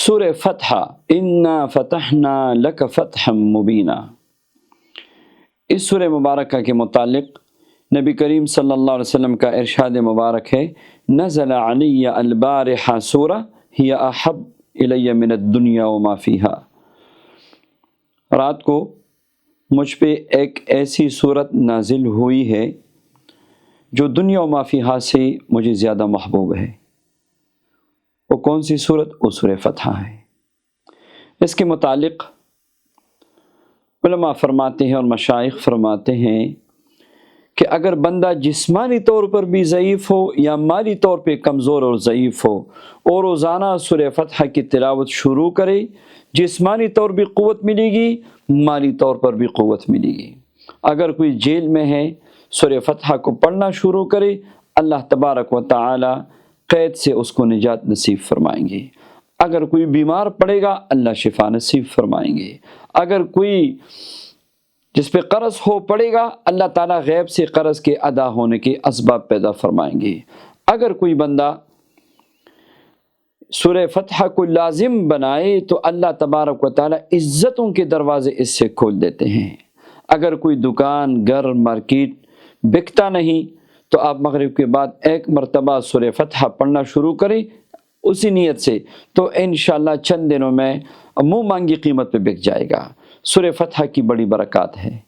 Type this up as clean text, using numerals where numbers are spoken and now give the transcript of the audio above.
سورہ فتح، انا فتحنا لک فتحا مبینا، اس سورہ مبارکہ کے متعلق نبی کریم صلی اللہ علیہ وسلم کا ارشاد مبارک ہے، نزل علی البارحہ سورہ ہی احب الی من الدنیا وما فیہا، رات کو مجھ پہ ایک ایسی صورت نازل ہوئی ہے جو دنیا و ما فیہا سے مجھے زیادہ محبوب ہے۔ وہ کون سی صورت؟ وہ سورہ فتح ہے۔ اس کے متعلق علماء فرماتے ہیں اور مشائخ فرماتے ہیں کہ اگر بندہ جسمانی طور پر بھی ضعیف ہو یا مالی طور پہ کمزور اور ضعیف ہو اور روزانہ سورہ فتح کی تلاوت شروع کرے، جسمانی طور بھی قوت ملے گی، مالی طور پر بھی قوت ملے گی۔ اگر کوئی جیل میں ہے، سورہ فتح کو پڑھنا شروع کرے، اللہ تبارک و تعالی قید سے اس کو نجات نصیب فرمائیں گے۔ اگر کوئی بیمار پڑے گا، اللہ شفا نصیب فرمائیں گے۔ اگر کوئی جس پہ قرض ہو پڑے گا، اللہ تعالیٰ غیب سے قرض کے ادا ہونے کے اسباب پیدا فرمائیں گے۔ اگر کوئی بندہ سورہ فتح کو لازم بنائے تو اللہ تبارک و تعالیٰ عزتوں کے دروازے اس سے کھول دیتے ہیں۔ اگر کوئی دکان، گھر، مارکیٹ بکتا نہیں تو آپ مغرب کے بعد ایک مرتبہ سورہ فتح پڑھنا شروع کریں اسی نیت سے، تو انشاءاللہ چند دنوں میں منہ مانگی قیمت پہ بک جائے گا۔ سورہ فتح کی بڑی برکات ہے۔